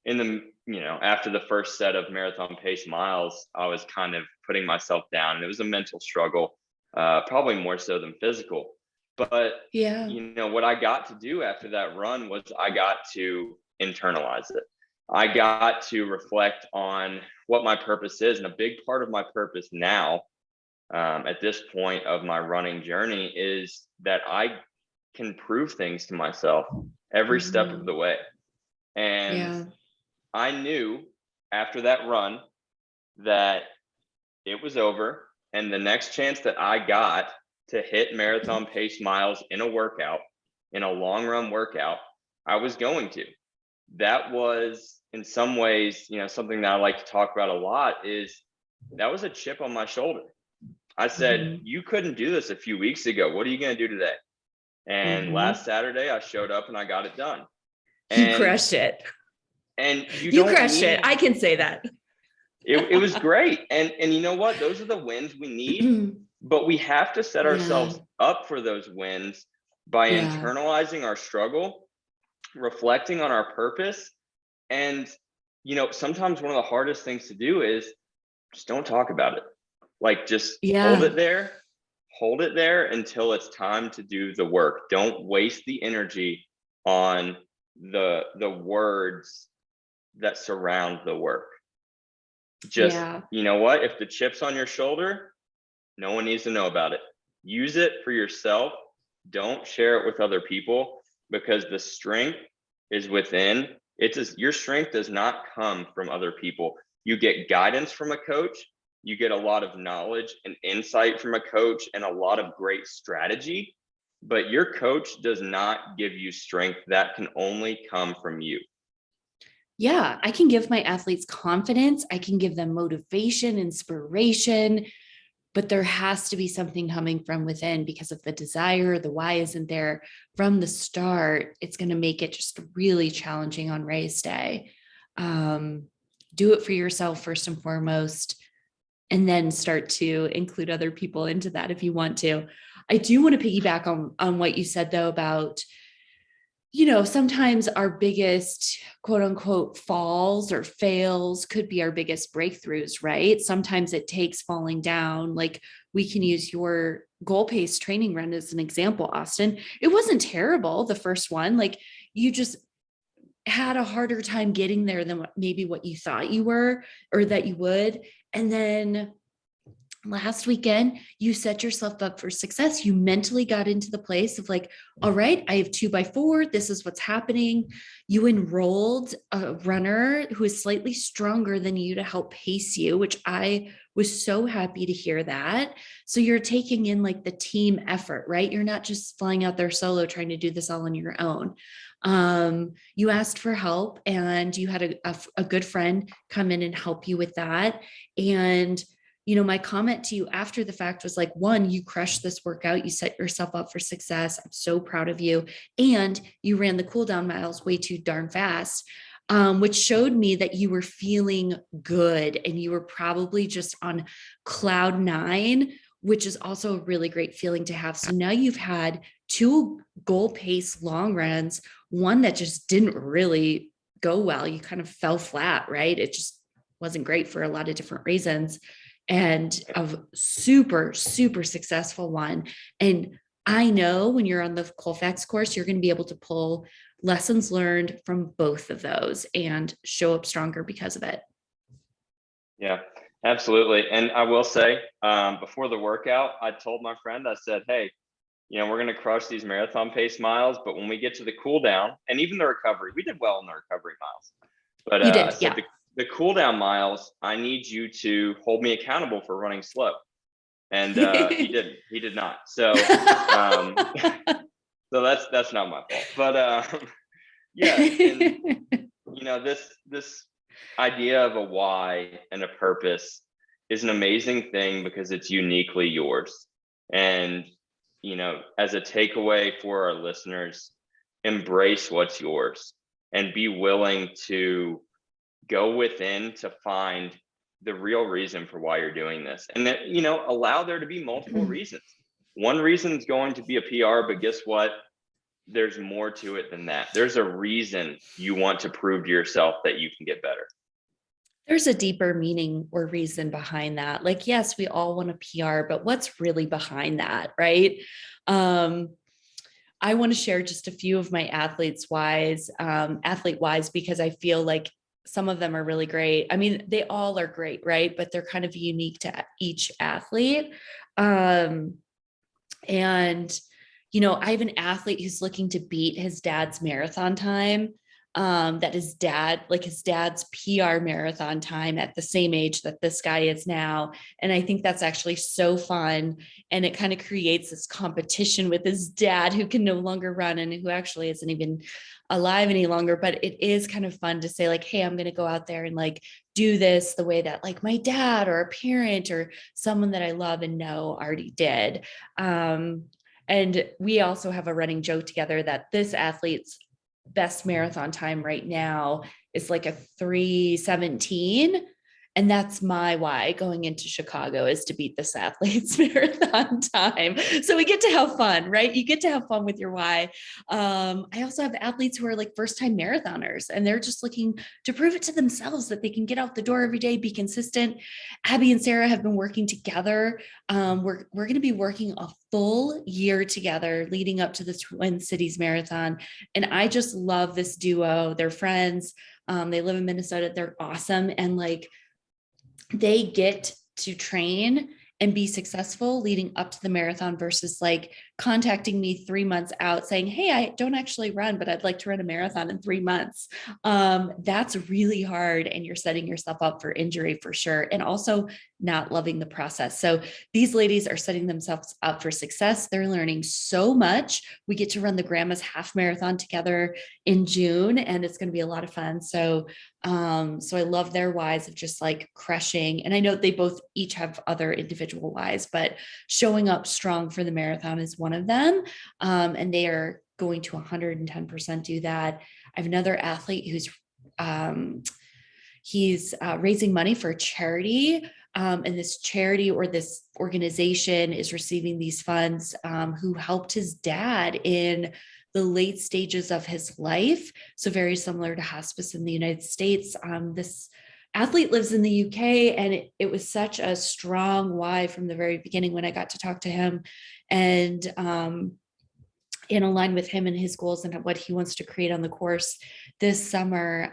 after the first set of marathon pace miles, I was kind of putting myself down, and it was a mental struggle, probably more so than physical. But what I got to do after that run was I got to internalize it. I got to reflect on what my purpose is. And a big part of my purpose now, at this point of my running journey, is that I can prove things to myself every step of the way. And I knew after that run that it was over. And the next chance that I got to hit marathon pace miles in a workout, in a long run workout, I was going to. That was in some ways, something that I like to talk about a lot is that was a chip on my shoulder. I said, Mhm. you couldn't do this a few weeks ago. What are you going to do today? And Mhm. last Saturday I showed up and I got it done. You And crushed it. you You don't crushed it. I need can say that. it was great. And you know what? Those are the wins we need, but we have to set Yeah. ourselves up for those wins by Yeah. internalizing our struggle, reflecting on our purpose. And sometimes one of the hardest things to do is just don't talk about it. Like, just Yeah. hold it there until it's time to do the work. Don't waste the energy on the words that surround the work. Just, Yeah. you know what? If the chip's on your shoulder, no one needs to know about it. Use it for yourself. Don't share it with other people, because the strength is within. Your strength does not come from other people. You get guidance from a coach. You get a lot of knowledge and insight from a coach and a lot of great strategy, but your coach does not give you strength. That can only come from you. Yeah. I can give my athletes confidence. I can give them motivation, inspiration, but there has to be something coming from within, because if the desire, the why isn't there from the start, it's going to make it just really challenging on race day. Do it for yourself first and foremost, and then start to include other people into that if you want to. I do want to piggyback on what you said though about, sometimes our biggest quote unquote falls or fails could be our biggest breakthroughs, right? Sometimes it takes falling down. Like, we can use your goal pace training run as an example, Austin. It wasn't terrible, the first one. Like, you just had a harder time getting there than maybe what you thought you were or that you would. And then last weekend, you set yourself up for success. You mentally got into the place of like, all right, I have 2x4. This is what's happening. You enrolled a runner who is slightly stronger than you to help pace you, which I was so happy to hear that. So you're taking in like the team effort, right? You're not just flying out there solo trying to do this all on your own. You asked for help and you had a good friend come in and help you with that. And my comment to you after the fact was like, one, you crushed this workout. You set yourself up for success. I'm so proud of you. And you ran the cool down miles way too darn fast, which showed me that you were feeling good and you were probably just on cloud nine, which is also a really great feeling to have. So now you've had two goal pace long runs, one that just didn't really go well. You kind of fell flat, right? It just wasn't great for a lot of different reasons, and a super, super successful one. And I know when you're on the Colfax course, you're going to be able to pull lessons learned from both of those and show up stronger because of it. Yeah, absolutely. And I will say, before the workout, I told my friend, I said, hey, we're going to crush these marathon pace miles, but when we get to the cool down and even the recovery, we did well in the recovery miles. But You I did. said Yeah. the cool down miles, I need you to hold me accountable for running slow. And he didn't. He did not. So so that's not my fault. But yeah, and this idea of a why and a purpose is an amazing thing because it's uniquely yours. And as a takeaway for our listeners, embrace what's yours and be willing to go within to find the real reason for why you're doing this. And that, allow there to be multiple reasons. One reason is going to be a PR, but guess what? There's more to it than that. There's a reason you want to prove to yourself that you can get better. There's a deeper meaning or reason behind that. Like, yes, we all want a PR, but what's really behind that, right? I want to share just a few of my athlete wise, because I feel like some of them are really great. I mean, they all are great, right? But they're kind of unique to each athlete. And I have an athlete who's looking to beat his dad's marathon time. that his dad's PR marathon time at the same age that this guy is now. And I think that's actually so fun. And it kind of creates this competition with his dad, who can no longer run and who actually isn't even alive any longer. But it is kind of fun to say, like, hey, I'm going to go out there and like do this the way that like my dad or a parent or someone that I love and know already did. And we also have a running joke together that this athlete's best marathon time right now is like a 3:17. And that's my why going into Chicago, is to beat this athlete's marathon time. So we get to have fun, right? You get to have fun with your why. I also have athletes who are like first time marathoners, and they're just looking to prove it to themselves that they can get out the door every day, be consistent. Abby and Sarah have been working together. We're going to be working a full year together leading up to the Twin Cities Marathon. And I just love this duo. They're friends. They live in Minnesota. They're awesome. And like, they get to train and be successful leading up to the marathon versus like contacting me 3 months out saying, hey, I don't actually run, but I'd like to run a marathon in 3 months. That's really hard. And you're setting yourself up for injury for sure. And also not loving the process. So these ladies are setting themselves up for success. They're learning so much. We get to run the Grandma's Half Marathon together in June, and it's going to be a lot of fun. So I love their whys of just like crushing. And I know they both each have other individual whys, but showing up strong for the marathon is one of them. And they are going to 110% do that. I have another athlete who's he's raising money for a charity. And this charity or this organization is receiving these funds, who helped his dad in the late stages of his life. So very similar to hospice in the United States. This athlete lives in the UK, and it was such a strong why from the very beginning when I got to talk to him, and in align with him and his goals and what he wants to create on the course this summer.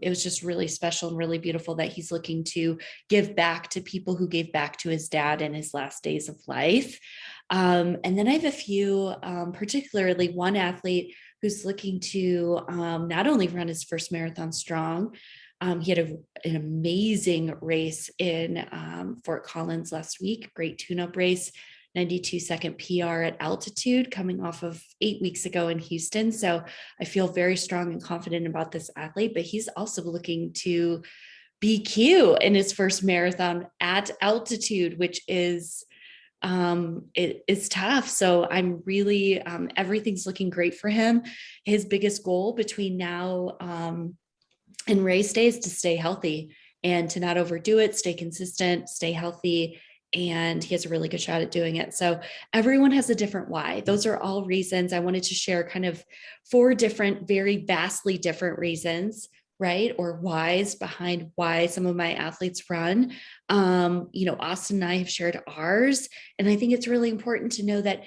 It was just really special and really beautiful that he's looking to give back to people who gave back to his dad in his last days of life. And then I have a few, particularly one athlete who's looking to not only run his first marathon strong. He had an amazing race in Fort Collins last week, great tune-up race, 92-second PR at altitude, coming off of 8 weeks ago in Houston. So I feel very strong and confident about this athlete, but he's also looking to BQ in his first marathon at altitude, which is it is tough. So I'm really everything's looking great for him. His biggest goal between now and race day is to stay healthy and to not overdo it, stay consistent, stay healthy. And he has a really good shot at doing it. So everyone has a different why. Those are all reasons. I wanted to share kind of 4 different, very vastly different reasons, right? Or whys behind why some of my athletes run. Austin and I have shared ours. And I think it's really important to know that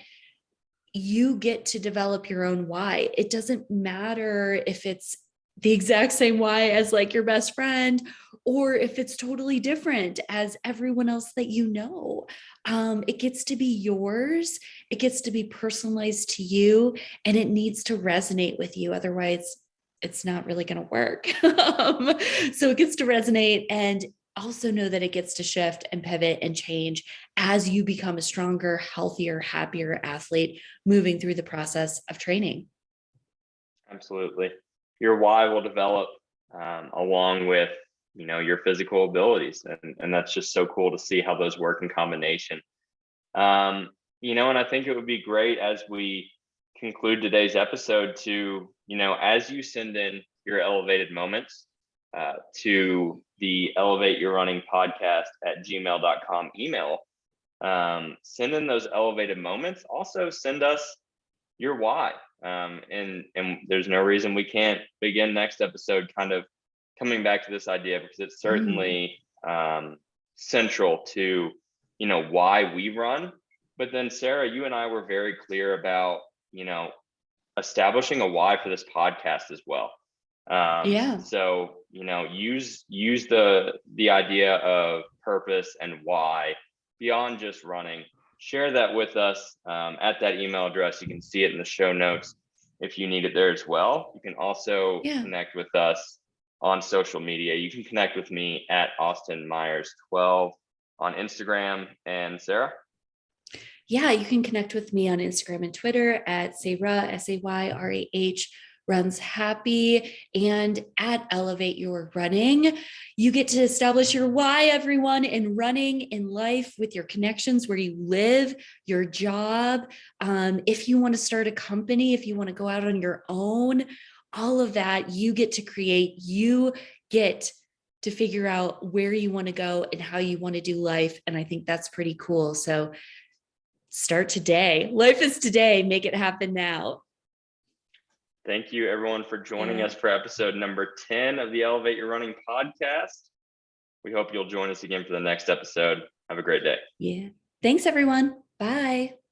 you get to develop your own why. It doesn't matter if it's the exact same why as like your best friend, or if it's totally different as everyone else that you know. It gets to be yours. It gets to be personalized to you, and it needs to resonate with you. Otherwise, it's not really going to work. So it gets to resonate, and also know that it gets to shift and pivot and change as you become a stronger, healthier, happier athlete moving through the process of training. Absolutely. Your why will develop along with, your physical abilities. And that's just so cool to see how those work in combination. And I think it would be great as we conclude today's episode to, as you send in your elevated moments to the Elevate Your Running podcast at gmail.com email, send in those elevated moments. Also send us your why. And there's no reason we can't begin next episode kind of coming back to this idea, because it's certainly central to, why we run. But then Sarah, you and I were very clear about, establishing a why for this podcast as well. So, use the idea of purpose and why beyond just running. Share that with us at that email address. You can see it in the show notes. if you need it there as well. You can also Yeah. connect with us on social media. You can connect with me at Austin Myers 12 on Instagram. And Sarah? Yeah, you can connect with me on Instagram and Twitter at Sayrah, Sayrah, runs happy, and at Elevate Your Running. You get to establish your why, everyone, in running, in life, with your connections, where you live, your job. If you want to start a company, if you want to go out on your own, all of that you get to create. You get to figure out where you want to go and how you want to do life. And I think that's pretty cool. So start today. Life is today. Make it happen now. Thank you, everyone, for joining Yeah. us for episode number 10 of the Elevate Your Running podcast. We hope you'll join us again for the next episode. Have a great day. Yeah. Thanks, everyone. Bye.